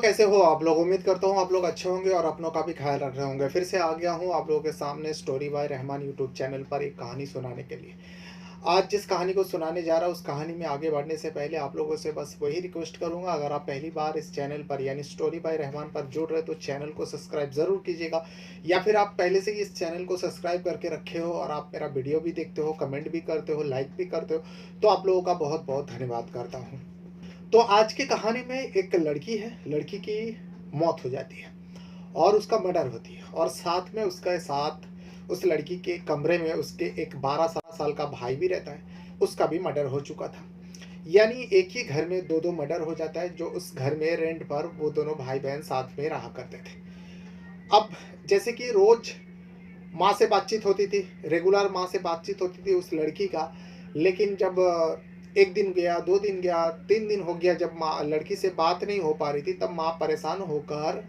कैसे हो आप लोग? उम्मीद करता हूँ आप लोग अच्छे होंगे और अपनों का भी ख़्याल रख रहे होंगे। फिर से आ गया हूँ आप लोगों के सामने story by Rahman YouTube channel पर एक कहानी सुनाने के लिए। आज जिस कहानी को सुनाने जा रहा हूँ, उस कहानी में आगे बढ़ने से पहले आप लोगों से बस वही रिक्वेस्ट करूँगा, अगर आप पहली बार इस चैनल पर यानी स्टोरी बाय रहमान पर जुड़ रहे तो चैनल को सब्सक्राइब ज़रूर कीजिएगा। या फिर आप पहले से ही इस चैनल को सब्सक्राइब करके रखे हो और आप मेरा वीडियो भी देखते हो, कमेंट भी करते हो, लाइक भी करते हो, तो आप लोगों का बहुत-बहुत धन्यवाद करता हूँ। तो आज की कहानी में एक लड़की है, लड़की की मौत हो जाती है और उसका मर्डर होती है और साथ में उसके साथ उस लड़की के कमरे में उसके एक 12 साल का भाई भी रहता है, उसका भी मर्डर हो चुका था। यानी एक ही घर में 2-2 मर्डर हो जाता है, जो उस घर में रेंट पर वो दोनों भाई-बहन साथ में रहा करते थे। अब जैसे कि रोज़ माँ से बातचीत होती थी, रेगुलर माँ से बातचीत होती थी उस लड़की का, लेकिन जब 1 दिन गया, 2 दिन गया, 3 दिन हो गया, जब माँ लड़की से बात नहीं हो पा रही थी, तब माँ परेशान होकर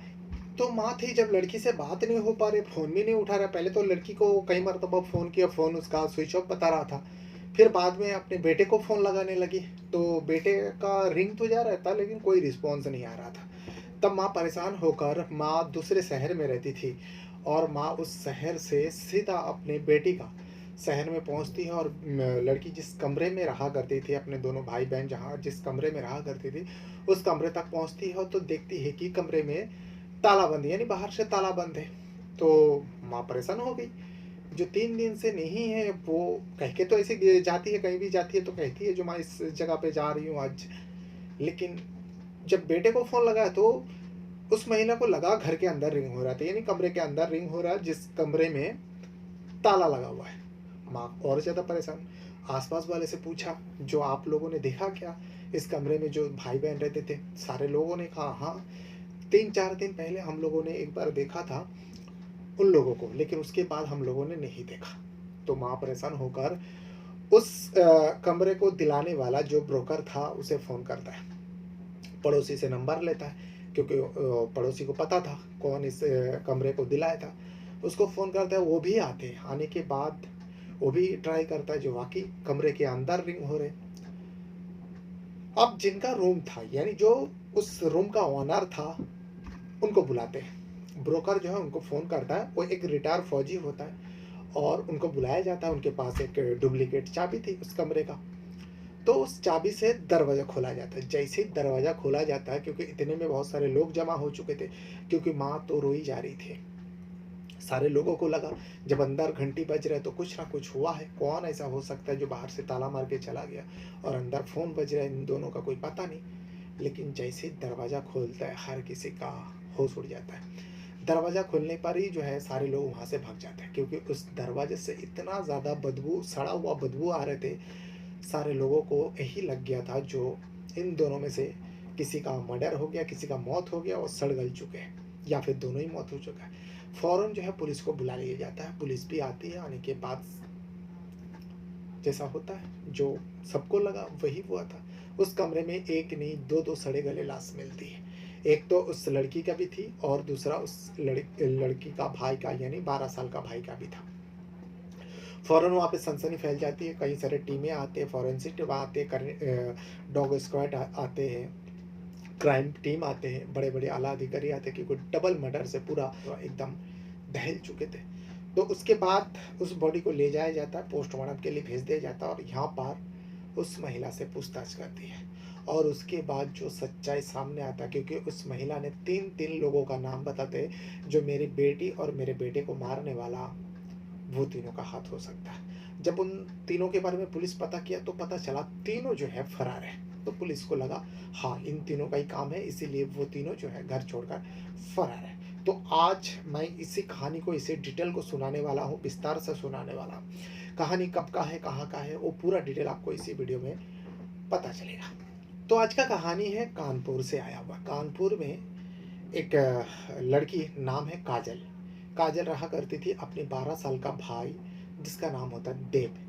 तो माँ थी, जब लड़की से बात नहीं हो पा रही, फ़ोन भी नहीं उठा रहा। पहले तो लड़की को कई मर्तबा फ़ोन किया, फ़ोन उसका स्विच ऑफ बता रहा था। फिर बाद में अपने बेटे को फ़ोन लगाने लगी, तो बेटे का रिंग तो जा रहा था, लेकिन कोई रिस्पॉन्स नहीं आ रहा था। तब माँ परेशान होकर, माँ दूसरे शहर में रहती थी और माँ उस शहर से सीधा अपने बेटी का शहर में पहुँचती है और लड़की जिस कमरे में रहा करती थी, अपने दोनों भाई-बहन जहाँ जिस कमरे में रहा करती थी, उस कमरे तक पहुँचती है, तो देखती है कि कमरे में ताला बंद है, यानी बाहर से ताला बंद है। तो माँ परेशान हो गई, जो 3 दिन से नहीं है, वो कह के तो ऐसे जाती है, कहीं भी जाती है तो कहती है, जो मैं इस जगह पे जा रही हूँ आज। लेकिन जब बेटे को फ़ोन लगाया तो उस महिला को लगा घर के अंदर रिंग हो रहा था, यानी कमरे के अंदर रिंग हो रहा है, जिस कमरे में ताला लगा हुआ है। माँ और ज़्यादा परेशान, आस-पास वाले से पूछा, जो आप लोगों ने देखा क्या? इस कमरे में जो भाई-बहन रहते थे? सारे लोगों ने कहा, हाँ, 3-4 दिन पहले हम लोगों ने एक बार देखा था उन लोगों को, लेकिन उसके बाद हम लोगों ने नहीं देखा। तो माँ परेशान होकर उस कमरे को दिलाने वाला जो ब्रोकर था, उसे फ़ोन करता है। पड़ोसी से नंबर लेता है, क्योंकि पड़ोसी को पता था कौन इस कमरे को दिलाया था। उसको फ़ोन करता है, वो भी आते हैं। आने के बाद वो भी ट्राई करता है, जो वाक़ई कमरे के अंदर रिंग हो रहे। अब जिनका रूम था, यानी जो उस रूम का ओनर था, उनको बुलाते हैं। ब्रोकर जो है उनको फ़ोन करता है, वो एक रिटायर्ड फ़ौजी होता है और उनको बुलाया जाता है। उनके पास एक डुप्लीकेट चाबी थी उस कमरे का। तो उस चाबी से दरवाज़ा खोला जाता है। जैसे ही दरवाज़ा खोला जाता है, क्योंकि इतने में बहुत सारे लोग जमा हो चुके थे, क्योंकि माँ तो रोई जा रही थी। सारे लोगों को लगा, जब अंदर घंटी बज रहा है तो कुछ ना कुछ हुआ है। कौन ऐसा हो सकता है जो बाहर से ताला मार के चला गया और अंदर फ़ोन बज रहा है, इन दोनों का कोई पता नहीं। लेकिन जैसे ही दरवाज़ा खोलता है, हर किसी का होश उड़ जाता है। दरवाज़ा खुलने पर ही जो है सारे लोग वहाँ से भाग जाते हैं, क्योंकि उस दरवाजे से इतना ज़्यादा बदबू, सड़ा हुआ बदबू आ रहे थे। सारे लोगों को यही लग गया था, जो इन दोनों में से किसी का मर्डर हो गया, किसी का मौत हो गया और सड़ गल चुके हैं, या फिर दोनों ही मौत हो चुका है। फ़ौरन जो है पुलिस को बुला लिया जाता है। पुलिस भी आती है। आने के बाद जैसा होता है, जो सबको लगा वही हुआ था। उस कमरे में एक नहीं, 2-2 सड़े गले लाश मिलती है। एक तो उस लड़की का भी थी और दूसरा उस लड़की का भाई का, यानी 12 साल का भाई का भी था। फ़ौरन वहाँ पे सनसनी फैल जाती है। कई सारे टीमें आते हैं, फॉरेंसिक टीम आते हैं, डॉग स्क्वाड आते हैं, क्राइम टीम आते हैं, बड़े-बड़े आला अधिकारी आते हैं, क्योंकि डबल मर्डर से पूरा एकदम दहल चुके थे। तो उसके बाद उस बॉडी को ले जाया जाता है, पोस्टमार्टम के लिए भेज दिया जाता है और यहाँ पर उस महिला से पूछताछ करती है और उसके बाद जो सच्चाई सामने आता है, क्योंकि उस महिला ने 3-3 लोगों का नाम बताते, जो मेरी बेटी और मेरे बेटे को मारने वाला वो तीनों का हाथ हो सकता है। जब उन तीनों के बारे में पुलिस पता किया तो पता चला तीनों जो है फरार है। तो पुलिस को लगा, हाँ, इन तीनों का ही काम है, इसीलिए वो तीनों जो है घर छोड़कर फरार है। तो आज मैं इसी कहानी को, इसी डिटेल को सुनाने वाला हूँ, विस्तार से सुनाने वाला हूँ। कहानी कब का है, कहाँ का है, वो पूरा डिटेल आपको इसी वीडियो में पता चलेगा। तो आज का कहानी है कानपुर से आया हुआ। कानपुर में एक लड़की, नाम है काजल। काजल रहा करती थी अपने 12 साल का भाई, जिसका नाम होता है देव।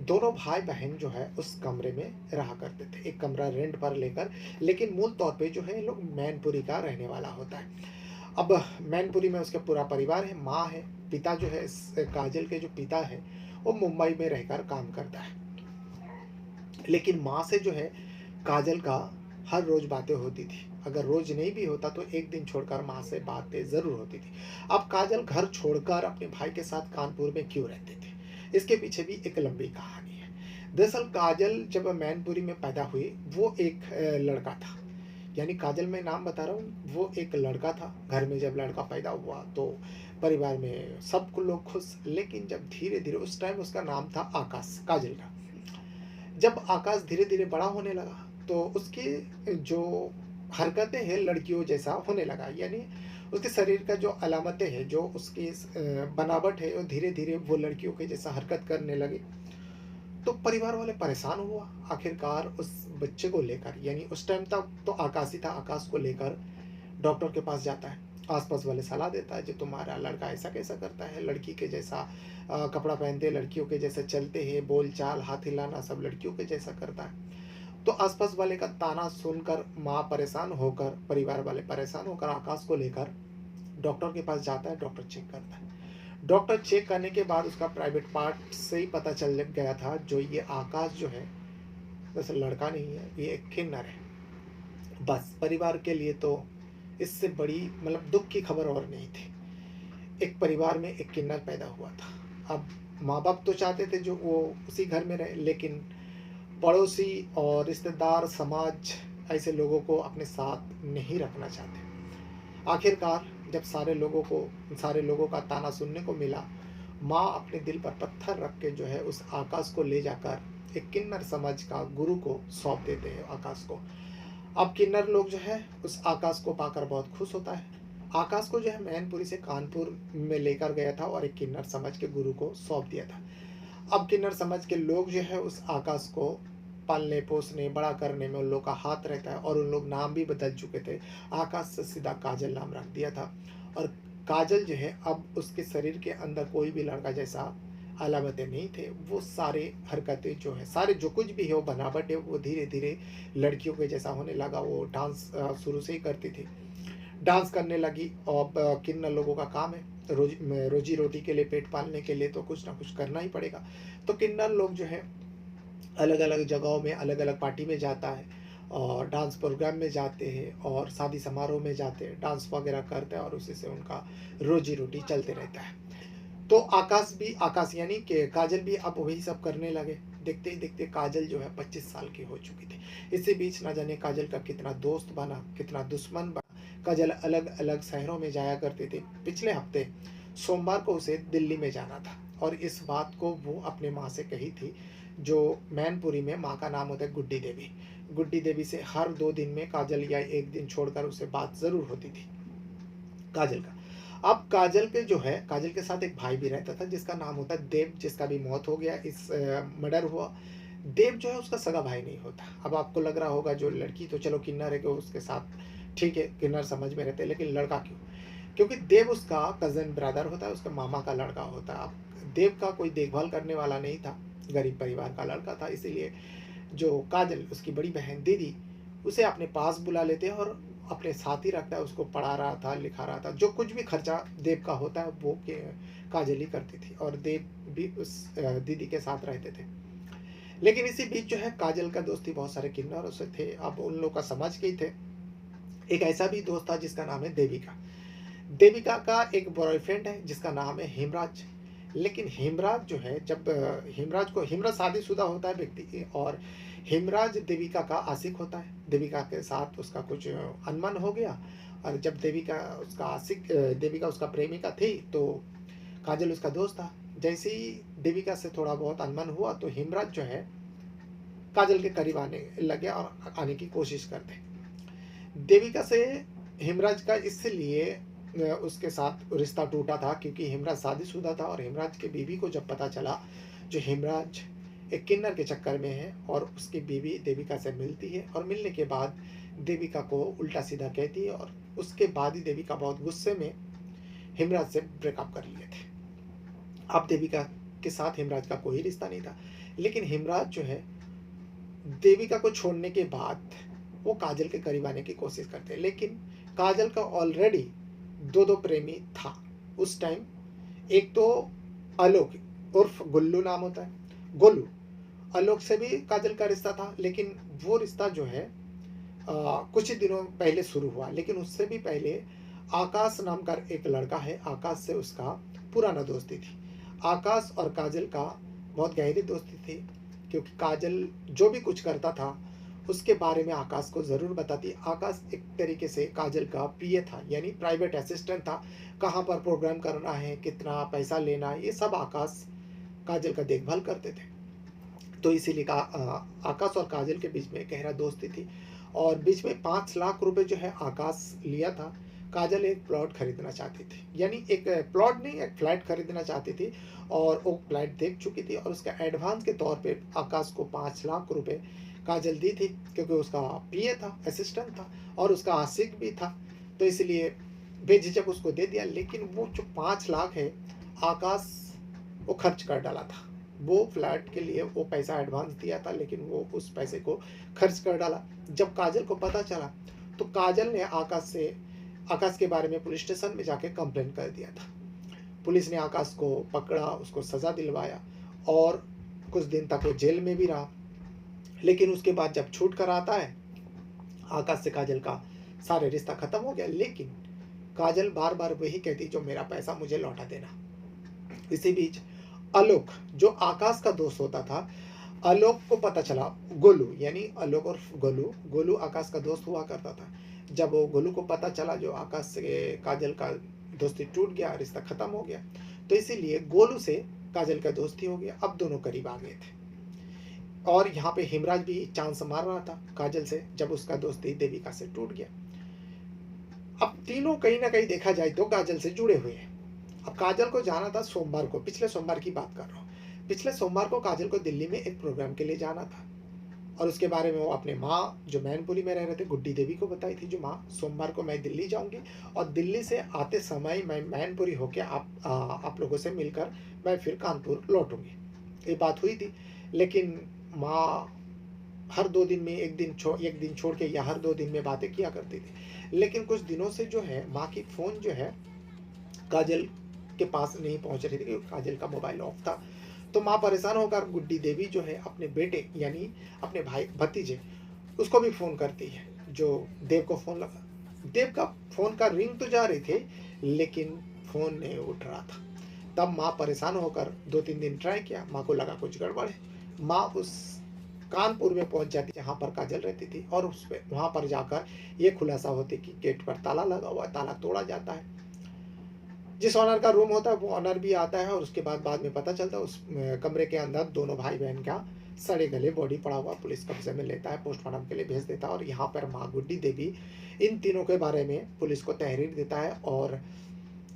दोनों भाई-बहन जो है उस कमरे में रहा करते थे, एक कमरा रेंट पर लेकर। लेकिन मूल तौर पे जो है ये लोग मैनपुरी का रहने वाला होता है। अब मैनपुरी में उसका पूरा परिवार है, माँ है, पिता जो है इस काजल के जो पिता है, वो मुंबई में रहकर काम करता है। लेकिन माँ से जो है काजल का हर रोज़ बातें होती थी। अगर रोज नहीं भी होता तो एक दिन छोड़कर माँ से बातें ज़रूर होती थी। अब काजल घर छोड़कर अपने भाई के साथ कानपुर में क्यों रहते थे? इसके पीछे भी एक लंबी कहानी है। दरअसल काजल जब मैनपुरी में पैदा हुई, वो एक लड़का था। यानी काजल मैं नाम बता रहा हूँ, वो एक लड़का था। घर में जब लड़का पैदा हुआ तो परिवार में सब लोग खुश, लेकिन जब धीरे-धीरे उस टाइम उसका नाम था आकाश, काजल का। जब आकाश धीरे-धीरे बड़ा होने लगा, तो उसकी जो हरकतें हैं लड़कियों जैसा होने लगा। यानी उसके शरीर का जो अलामतें हैं, जो उसकी बनावट है, वो धीरे-धीरे वो लड़कियों के जैसा हरकत करने लगी। तो परिवार वाले परेशान हुआ। आखिरकार उस बच्चे को लेकर, यानी उस टाइम तक तो आकाश ही था, आकाश को लेकर डॉक्टर के पास जाता है। आस-पास वाले सलाह देता है, "जी तुम्हारा लड़का ऐसा कैसा करता है, लड़की के जैसा कपड़ा पहनते, लड़कियों के जैसे चलते हैं, बोल-चाल, हाथ हिलाना सब लड़कियों के जैसा करता है।" तो आस-पास वाले का ताना सुनकर माँ परेशान होकर, परिवार वाले परेशान होकर आकाश को लेकर डॉक्टर के पास जाता है, डॉक्टर चेक करता है। डॉक्टर चेक करने के बाद उसका प्राइवेट पार्ट से ही पता चल गया था, जो ये आकाश जो है, दरअसल लड़का नहीं है, ये एक किन्नर है। बस परिवार के लिए तो इससे बड़ी मतलब दुःख की खबर और नहीं थी। एक परिवार में एक किन्नर पैदा हुआ था। अब माँ-बाप तो चाहते थे जो वो उसी घर में रहे, लेकिन पड़ोसी और रिश्तेदार, समाज ऐसे लोगों को अपने साथ नहीं रखना चाहते। आखिरकार जब सारे लोगों का ताना सुनने को मिला, माँ अपने दिल पर पत्थर रख के जो है उस आकाश को ले जाकर एक किन्नर समाज का गुरु को सौंप देते हैं आकाश को। अब किन्नर लोग जो है उस आकाश को पाकर बहुत खुश होता है। आकाश को जो है मैनपुरी से कानपुर में लेकर गया था और एक किन्नर समाज के गुरु को सौंप दिया था। अब किन्नर समाज के लोग जो है उस आकाश को पालने पोसने बड़ा करने में उन लोग का हाथ रहता है, और उन लोग नाम भी बदल चुके थे। आकाश से सीधा काजल नाम रख दिया था। और काजल जो है अब उसके शरीर के अंदर कोई भी लड़का जैसा अलामतें नहीं थे। वो सारे हरकतें जो है, सारे जो कुछ भी है वो बनावट है, वो धीरे धीरे लड़कियों के जैसा होने लगा। वो डांस शुरू से ही करती थी, डांस करने लगी। और किन लोगों का काम है, रोजी रोटी के लिए, पेट पालने के लिए तो कुछ ना कुछ करना ही पड़ेगा। तो किन्नर लोग जो है अलग अलग जगहों में, अलग अलग पार्टी में जाता है, और डांस प्रोग्राम में जाते हैं, और शादी समारोह में जाते हैं, डांस वगैरह करते हैं, और उसी से उनका रोजी रोटी चलते रहता है। तो आकाश यानी कि काजल भी अब वही सब करने लगे। देखते ही देखते काजल जो है 25 साल की हो चुकी थी। इसी बीच ना जाने काजल का कितना दोस्त बना, कितना दुश्मन बना। काजल अलग अलग शहरों में जाया करती थी। पिछले हफ्ते सोमवार को उसे दिल्ली में जाना था, और इस बात को वो अपने माँ से कही थी, जो मैनपुरी में माँ का नाम होता है गुड्डी देवी। गुड्डी देवी से हर 2 दिन में काजल या एक दिन छोड़कर उसे बात ज़रूर होती थी काजल का। अब काजल के जो है, काजल के साथ एक भाई भी रहता था जिसका नाम होता है देव, जिसका भी मौत हो गया, इस मर्डर हुआ। देव जो है उसका सगा भाई नहीं होता। अब आपको लग रहा होगा जो लड़की तो चलो किन्नर है कि उसके साथ ठीक है, किन्नर समझ में रहते हैं, लेकिन लड़का क्यों? क्योंकि देव उसका कज़न ब्रदर होता है, उसका मामा का लड़का होता है। अब देव का कोई देखभाल करने वाला नहीं था, गरीब परिवार का लड़का था, इसीलिए जो काजल उसकी बड़ी बहन दीदी उसे अपने पास बुला लेते हैं और अपने साथ ही रखता है। उसको पढ़ा रहा था, लिखा रहा था, जो कुछ भी खर्चा देव का होता है वो काजल ही करती थी, और देव भी उस दीदी के साथ रहते थे। लेकिन इसी बीच जो है काजल का दोस्ती बहुत सारे किन्नरों से थे। अब उन लोग का समझ के ही थे। एक ऐसा भी दोस्त था जिसका नाम है देविका। देविका का एक बॉयफ्रेंड है जिसका नाम है हेमराज। लेकिन हेमराज जो है, जब हेमराज शादीशुदा होता है व्यक्ति, और हेमराज देविका का आशिक होता है। देविका के साथ उसका कुछ अनबन हो गया, और जब देविका उसका प्रेमिका थी, तो काजल उसका दोस्त था। जैसे ही देविका से थोड़ा बहुत अनबन हुआ, तो हेमराज जो है काजल के करीब आने लगे और आने की कोशिश करते। देविका से हेमराज का इसलिए उसके साथ रिश्ता टूटा था क्योंकि हेमराज शादीशुदा था, और हेमराज के बीवी को जब पता चला जो हेमराज एक किन्नर के चक्कर में है, और उसकी बीवी देविका से मिलती है, और मिलने के बाद देविका को उल्टा सीधा कहती है, और उसके बाद ही देविका बहुत गुस्से में हेमराज से ब्रेकअप कर लिए थे। अब देविका के साथ हेमराज का कोई रिश्ता नहीं था, लेकिन हेमराज जो है देविका को छोड़ने के बाद वो काजल के करीब आने की कोशिश करते हैं। लेकिन काजल का ऑलरेडी दो प्रेमी था उस टाइम। एक तो आलोक उर्फ गुल्लू नाम होता है, गोलू। आलोक से भी काजल का रिश्ता था, लेकिन वो रिश्ता जो है कुछ ही दिनों पहले शुरू हुआ, लेकिन उससे भी पहले आकाश नाम का एक लड़का है, आकाश से उसका पुराना दोस्ती थी। आकाश और काजल का बहुत गहरी दोस्ती थी, क्योंकि काजल जो भी कुछ करता था उसके बारे में आकाश को ज़रूर बताती। आकाश एक तरीके से काजल का पीए था, यानी प्राइवेट असिस्टेंट था। कहाँ पर प्रोग्राम करना है, कितना पैसा लेना है, ये सब आकाश काजल का देखभाल करते थे। तो इसीलिए आकाश और काजल के बीच में गहरा दोस्ती थी, और बीच में 5 लाख रुपए जो है आकाश लिया था। काजल एक प्लॉट खरीदना चाहती थी, यानी एक प्लॉट नहीं, एक फ्लैट खरीदना चाहती थी, और वो फ्लैट देख चुकी थी, और उसका एडवांस के तौर पे आकाश को 5 लाख रुपए काजल दी थी, क्योंकि उसका पीए था, असिस्टेंट था, और उसका आशिक भी था। तो इसलिए बेझिझक उसको दे दिया। लेकिन वो जो 5 लाख है, आकाश वो खर्च कर डाला था। वो फ्लैट के लिए वो पैसा एडवांस दिया था, लेकिन वो उस पैसे को खर्च कर डाला। जब काजल को पता चला, तो काजल ने आकाश के बारे में पुलिस स्टेशन में जाके कंप्लेंट कर दिया था। पुलिस ने आकाश को पकड़ा, उसको सज़ा दिलवाया, और कुछ दिन तक वो जेल में भी रहा। लेकिन उसके बाद जब छूट कर आता है, आकाश से काजल का सारे रिश्ता खत्म हो गया। लेकिन काजल बार बार वही कहती, जो मेरा पैसा मुझे लौटा देना। इसी बीच आलोक, जो आकाश का दोस्त होता था, आलोक को पता चला, गोलू यानी आलोक और गोलू आकाश का दोस्त हुआ करता था। जब वो गोलू को पता चला जो आकाश से काजल का दोस्ती टूट गया, रिश्ता खत्म हो गया, तो इसीलिए गोलू से काजल का दोस्ती हो गया। अब दोनों करीब आ गए थे, और यहाँ पे हिमराज भी चांस मार रहा था काजल से, जब उसका दोस्ती देविका से टूट गया। अब तीनों कहीं ना कहीं देखा जाए तो काजल से जुड़े हुए हैं। अब काजल को जाना था सोमवार को, पिछले सोमवार की बात कर रहा हूँ। पिछले सोमवार को काजल को दिल्ली में एक प्रोग्राम के लिए जाना था, और उसके बारे में वो अपने माँ, जो मैनपुरी में रह रहे थे, गुड्डी देवी को बताई थी, जो माँ सोमवार को मैं दिल्ली जाऊंगी, और दिल्ली से आते समय मैं मैनपुरी होके आप लोगों से मिलकर मैं फिर कानपुर लौटूंगी। ये बात हुई थी। लेकिन माँ हर 2 दिन में एक दिन छोड़ के, या हर 2 दिन में बातें किया करती थी। लेकिन कुछ दिनों से जो है माँ की फ़ोन जो है काजल के पास नहीं पहुंच रही थी, क्योंकि काजल का मोबाइल ऑफ था। तो माँ परेशान होकर गुड्डी देवी जो है अपने बेटे, यानी अपने भाई भतीजे, उसको भी फ़ोन करती है, जो देव को फ़ोन लगा। देव का फ़ोन का रिंग तो जा रही थी, लेकिन फ़ोन नहीं उठ रहा था। तब माँ परेशान होकर 2-3 दिन ट्राई किया, माँ को लगा कुछ गड़बड़ है। माँ उस कानपुर में पहुंच जाती जहाँ पर काजल रहती थी, और उस पे वहाँ पर जाकर ये खुलासा होती कि गेट पर ताला लगा हुआ है, ताला तोड़ा जाता है। जिस ऑनर का रूम होता है वो ऑनर भी आता है, और उसके बाद में पता चलता है उस कमरे के अंदर दोनों भाई बहन का सड़े गले बॉडी पड़ा हुआ पुलिस कब्जे में लेता है, पोस्टमार्टम के लिए भेज देता है। और यहाँ पर माँ गुड्डी देवी इन तीनों के बारे में पुलिस को तहरीर देता है, और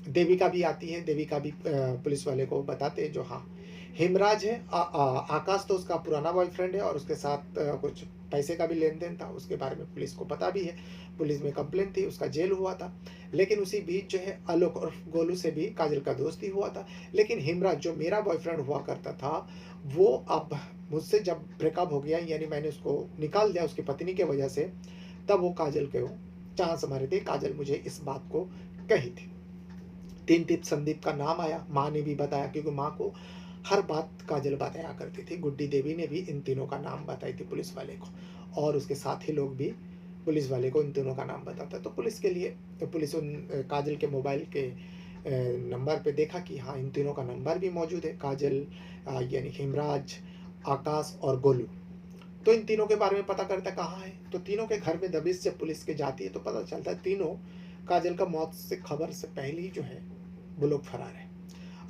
देविका भी आती है। देविका भी पुलिस वाले को बताते हैं, जो हाँ हेमराज है, आकाश तो उसका पुराना बॉयफ्रेंड है, और उसके साथ कुछ पैसे का भी लेन देन था, उसके बारे में पुलिस को पता भी है। पुलिस में कंप्लेंट थी, उसका जेल हुआ था। लेकिन उसी बीच जो है आलोक और गोलू से भी काजल का दोस्ती हुआ था। लेकिन हेमराज, जो मेरा बॉयफ्रेंड हुआ करता था, वो अब मुझसे जब ब्रेकअप हो गया, यानी मैंने उसको निकाल दिया उसकी पत्नी के वजह से, तब वो काजल के चांस मारे थे। काजल मुझे इस बात को कही थी। 3 टिप संदीप का नाम आया, माँ ने भी बताया, क्योंकि माँ को हर बात काजल बताया करती थी। गुड्डी देवी ने भी इन तीनों का नाम बताई थी पुलिस वाले को, और उसके साथी लोग भी पुलिस वाले को इन तीनों का नाम बताता। तो पुलिस उन काजल के मोबाइल के नंबर पे देखा कि हाँ इन तीनों का नंबर भी मौजूद है, काजल यानी हेमराज, आकाश और गोलू। तो इन तीनों के बारे में पता करता कहाँ है, तो तीनों के घर में दबिश जब पुलिस के जाती है, तो पता चलता है तीनों काजल का मौत से खबर से पहले ही जो है वो लोग फरार है।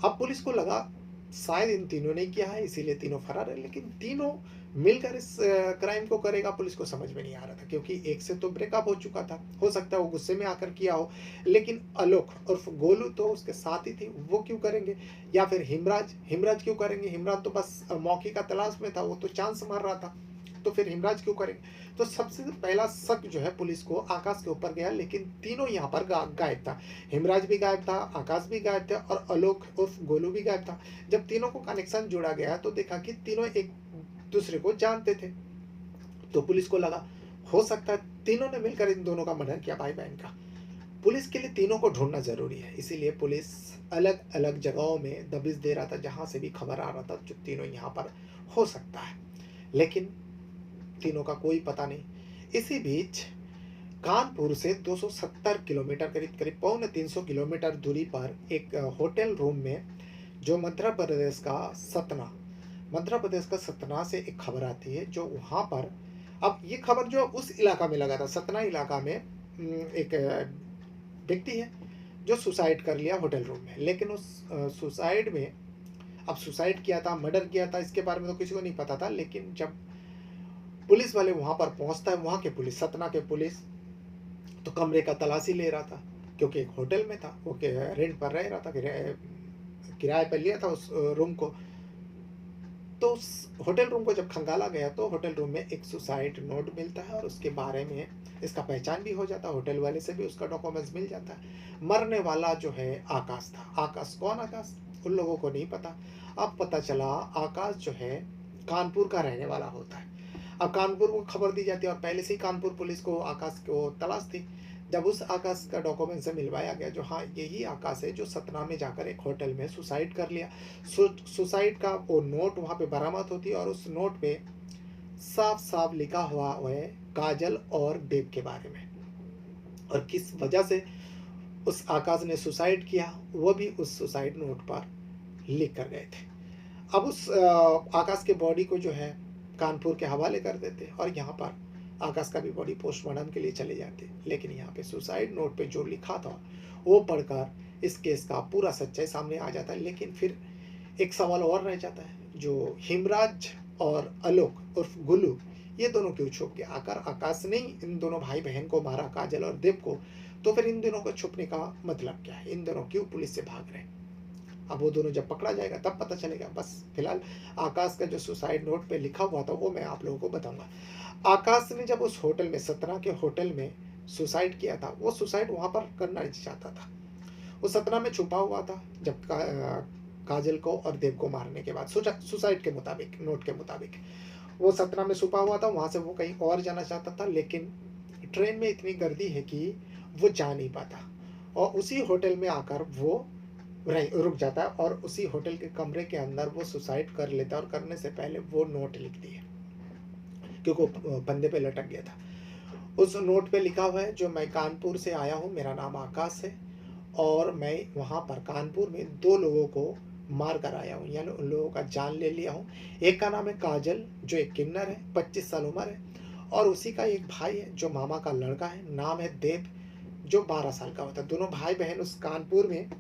अब पुलिस को लगा शायद इन तीनों ने किया है, इसीलिए तीनों फरार है। लेकिन तीनों मिलकर इस क्राइम को करेगा, पुलिस को समझ में नहीं आ रहा था, क्योंकि एक से तो ब्रेकअप हो चुका था, हो सकता है वो गुस्से में आकर किया हो। लेकिन आलोक और गोलू तो उसके साथ ही थे, वो क्यों करेंगे? या फिर हिमराज क्यों करेंगे? हिमराज तो बस मौके का तलाश में था, वो तो चांस मार रहा था, तो फिर हिमराज क्यों करेंगे? तो सबसे पहला शक जो है पुलिस को आकाश के ऊपर गया। लेकिन तीनों यहाँ पर गायब था। हिमराज भी गायब था, आकाश भी गायब था, और आलोक उर्फ गोलू भी गायब था। जब तीनों को कनेक्शन जोड़ा गया, तो देखा कि तीनों एक दूसरे को जानते थे। तो पुलिस को लगा हो सकता है तीनों ने मिलकर इन दोनों का मर्डर किया, भाई बहन का। पुलिस के लिए तीनों को ढूंढना जरूरी है, इसीलिए पुलिस अलग अलग जगहों में दबिश दे रहा था, जहां से भी खबर आ रहा था जो तीनों यहाँ पर हो सकता है। लेकिन तीनों का कोई पता नहीं। इसी बीच कानपुर से 270 किलोमीटर, करीब करीब पौने 300 किलोमीटर दूरी पर एक होटल रूम में, जो मध्य प्रदेश का सतना से एक खबर आती है, जो वहाँ पर, अब ये खबर जो उस इलाका में लगा था, सतना इलाका में, एक व्यक्ति है जो सुसाइड कर लिया होटल रूम में। लेकिन उस सुसाइड में, अब सुसाइड किया था, मर्डर किया था, इसके बारे में तो किसी को नहीं पता था। लेकिन जब पुलिस वाले वहाँ पर पहुँचता है, वहाँ के पुलिस, सतना के पुलिस, तो कमरे का तलाशी ले रहा था, क्योंकि एक होटल में था, वो रेंट पर रह रहा था, किराए पर लिया था उस रूम को। तो उस होटल रूम को जब खंगाला गया, तो होटल रूम में एक सुसाइड नोट मिलता है, और उसके बारे में इसका पहचान भी हो जाता है, होटल वाले से भी उसका डॉक्यूमेंट्स मिल जाता है। मरने वाला जो है आकाश था। आकाश कौन? आकाश उन लोगों को नहीं पता। अब पता चला आकाश जो है कानपुर का रहने वाला होता है। अब कानपुर को खबर दी जाती है, और पहले से ही कानपुर पुलिस को आकाश को तलाश थी। जब उस आकाश का डॉक्यूमेंट से मिलवाया गया, जो हाँ यही आकाश है जो सतना में जाकर एक होटल में सुसाइड कर लिया। सुसाइड का वो नोट वहाँ पे बरामद होती है, और उस नोट पे साफ साफ लिखा हुआ है काजल और देव के बारे में, और किस वजह से उस आकाश ने सुसाइड किया वो भी उस सुसाइड नोट पर लिख कर गए थे। अब उस आकाश के बॉडी को जो है कानपुर के हवाले कर देते, और यहाँ पर आकाश का भी बॉडी पोस्टमार्टम के लिए चले जाते। लेकिन यहाँ पे सुसाइड नोट पे जो लिखा था वो पढ़कर इस केस का पूरा सच्चाई सामने आ जाता है। लेकिन फिर एक सवाल और रह जाता है, जो हिमराज और आलोक उर्फ गुल्लू, ये दोनों क्यों छुप गए? आकर आकाश ने इन दोनों भाई बहन को मारा, काजल और देव को, तो फिर इन दोनों को छुपने का मतलब क्या है? इन दोनों क्यों पुलिस से भाग रहे हैं? अब वो दोनों जब पकड़ा जाएगा तब पता चलेगा। बस फिलहाल आकाश का जो सुसाइड नोट पे लिखा हुआ था वो मैं आप लोगों को बताऊंगा। आकाश ने जब उस होटल में, सतना के होटल में सुसाइड किया था, वो सुसाइड वहां पर करना नहीं चाहता था। वो सतना में छुपा हुआ था, जब काजल को और देव को मारने के बाद, सुसाइड के मुताबिक, नोट के मुताबिक वो सतना में छुपा हुआ था। वहां से वो कहीं और जाना चाहता था, लेकिन ट्रेन में इतनी गर्दी है कि वो जा नहीं पाता, और उसी होटल में आकर वो रुक जाता है, और उसी होटल के कमरे के अंदर वो सुसाइड कर लेता है। और करने से पहले वो नोट लिख दिए, क्योंकि वो फंदे पे लटक गया था। उस नोट पे लिखा हुआ है, जो मैं कानपुर से आया हूँ, मेरा नाम आकाश है, और मैं वहाँ पर कानपुर में 2 लोगों को मार कर आया हूँ, यानी उन लोगों का जान ले लिया हूँ। एक का नाम है काजल, जो एक किन्नर है, 25 साल उम्र है, और उसी का एक भाई है जो मामा का लड़का है, नाम है देव, जो 12 साल का होता है। दोनों भाई बहन उस कानपुर में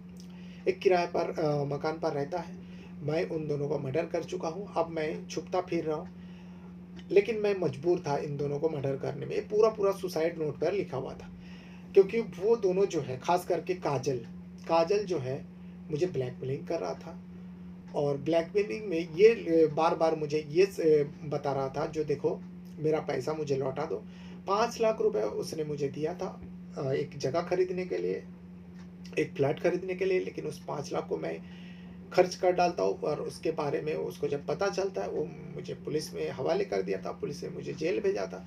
एक किराए पर मकान पर रहता है। मैं उन दोनों को मर्डर कर चुका हूँ। अब मैं छुपता फिर रहा हूँ, लेकिन मैं मजबूर था इन दोनों को मर्डर करने में। ये पूरा पूरा सुसाइड नोट पर लिखा हुआ था, क्योंकि वो दोनों जो है, खास करके काजल, काजल जो है मुझे ब्लैकमेलिंग कर रहा था, और ब्लैकमेलिंग में ये बार बार मुझे ये बता रहा था, जो देखो मेरा पैसा मुझे लौटा दो। 5 लाख रुपए उसने मुझे दिया था एक जगह खरीदने के लिए, एक फ्लैट खरीदने के लिए। लेकिन उस 5 लाख को मैं खर्च कर डालता हूँ, और उसके बारे में उसको जब पता चलता है, वो मुझे पुलिस में हवाले कर दिया था, पुलिस ने मुझे जेल भेजा था।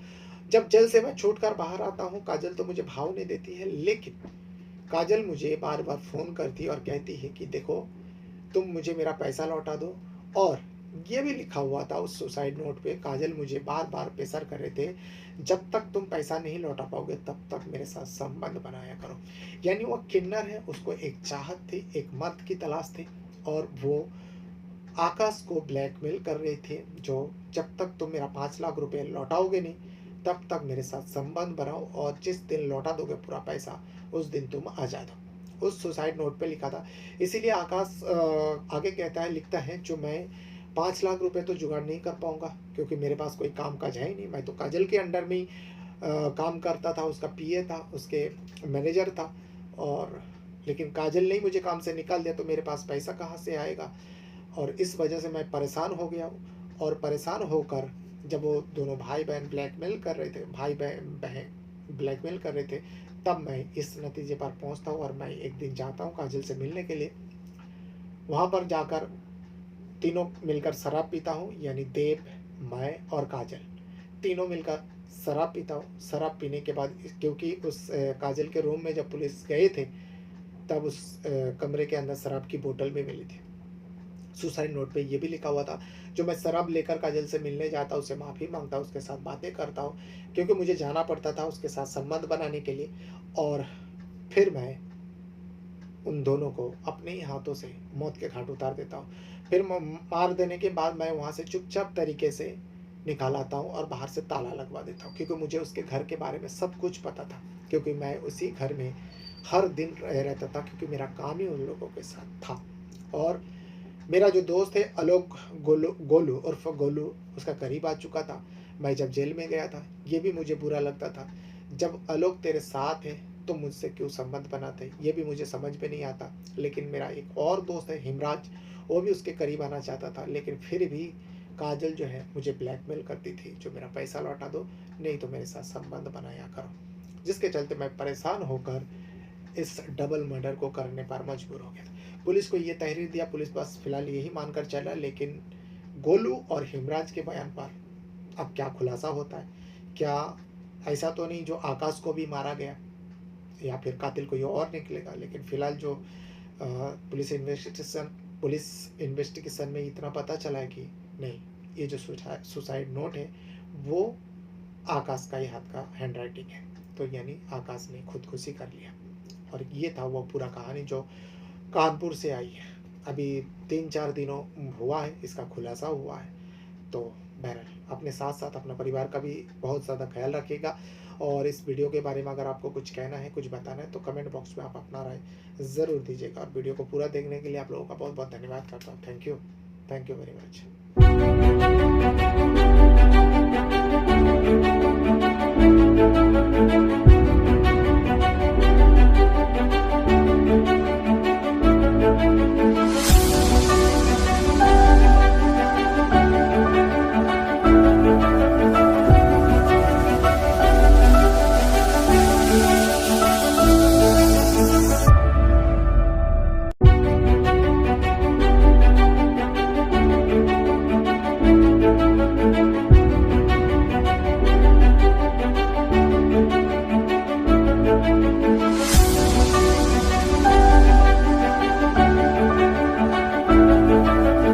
जब जेल से मैं छूट कर बाहर आता हूँ, काजल तो मुझे भाव नहीं देती है, लेकिन काजल मुझे बार बार फ़ोन करती और कहती है कि देखो तुम मुझे मेरा पैसा लौटा दो। और ये भी लिखा हुआ था उस सुसाइड नोट पे, काजल मुझे बार बार प्रेशर कर रहे थे, जब तक तुम पैसा नहीं लौटा पाओगे तब तक मेरे साथ संबंध बनाया करो। यानी वो किन्नर है, उसको एक चाहत थी, एक मर्द की तलाश थी, और वो आकाश को ब्लैकमेल कर रहे थे, जो जब तक तुम मेरा 5 लाख रुपए लौटाओगे नहीं तब तक मेरे साथ संबंध बनाओ, और जिस दिन लौटा दोगे पूरा पैसा उस दिन तुम आज़ाद हो। उस सुसाइड नोट पे लिखा था। इसीलिए आकाश आगे कहता है, लिखता है, जो मैं 5 लाख रुपए तो जुगाड़ नहीं कर पाऊंगा, क्योंकि मेरे पास कोई काम काज है ही नहीं। मैं तो काजल के अंडर में ही काम करता था, उसका पीए था, उसके मैनेजर था, और लेकिन काजल ने ही मुझे काम से निकाल दिया, तो मेरे पास पैसा कहाँ से आएगा? और इस वजह से मैं परेशान हो गया हूँ। और परेशान होकर जब वो दोनों भाई बहन ब्लैकमेल कर रहे थे, भाई बहन ब्लैकमेल कर रहे थे, तब मैं इस नतीजे पर पहुंचता हूँ, और मैं एक दिन जाता हूँ काजल से मिलने के लिए। वहाँ पर जाकर तीनों मिलकर शराब पीता हूँ, यानी देव, मैं और काजल, तीनों मिलकर शराब पीता हूँ। शराब पीने के बाद, क्योंकि उस काजल के रूम में जब पुलिस गए थे, तब उस कमरे के अंदर शराब की बोतल भी मिली थी। सुसाइड नोट पे ये भी लिखा हुआ था, जो मैं शराब लेकर काजल से मिलने जाता, उससे माफ़ी माँगता, उसके साथ बातें करता हूँ, क्योंकि मुझे जाना पड़ता था उसके साथ संबंध बनाने के लिए, और फिर मैं उन दोनों को अपने ही हाथों से मौत के घाट उतार देता हूँ। फिर मार देने के बाद मैं वहाँ से चुपचाप तरीके से निकाल आता हूँ और बाहर से ताला लगवा देता हूँ, क्योंकि मुझे उसके घर के बारे में सब कुछ पता था, क्योंकि मैं उसी घर में हर दिन रहता था, क्योंकि मेरा काम ही उन लोगों के साथ था। और मेरा जो दोस्त है आलोक, गोलू उर्फ गोलू, उसका करीब आ चुका था। मैं जब जेल में गया था, ये भी मुझे बुरा लगता था, जब आलोक तेरे साथ है तो मुझसे क्यों संबंध बनाते, ये भी मुझे समझ में नहीं आता। लेकिन मेरा एक और दोस्त है हिमराज, वो भी उसके करीब आना चाहता था, लेकिन फिर भी काजल जो है मुझे ब्लैकमेल करती थी, जो मेरा पैसा लौटा दो, नहीं तो मेरे साथ संबंध बनाया करो, जिसके चलते मैं परेशान होकर इस डबल मर्डर को करने पर मजबूर हो गया था। पुलिस को ये तहरीर दिया, पुलिस बस फिलहाल यही मानकर चला, लेकिन गोलू और हिमराज के बयान पर अब क्या खुलासा होता है, क्या ऐसा तो नहीं जो आकाश को भी मारा गया, या फिर कातिल कोई और निकलेगा। लेकिन फिलहाल जो पुलिस इन्वेस्टिगेशन में इतना पता चला है कि नहीं, ये जो सुसाइड नोट है वो आकाश का ही हाथ का हैंड राइटिंग है, तो यानी आकाश ने खुदकुशी कर लिया। और ये था वो पूरा कहानी जो कानपुर से आई है। अभी 3-4 दिनों हुआ है इसका खुलासा हुआ है। तो बहरहाल अपने साथ साथ अपना परिवार का भी बहुत ज़्यादा ख्याल रखिएगा, और इस वीडियो के बारे में अगर आपको कुछ कहना है, कुछ बताना है, तो कमेंट बॉक्स में आप अपना राय ज़रूर दीजिएगा। और वीडियो को पूरा देखने के लिए आप लोगों का बहुत बहुत धन्यवाद करता हूँ। Thank you very much.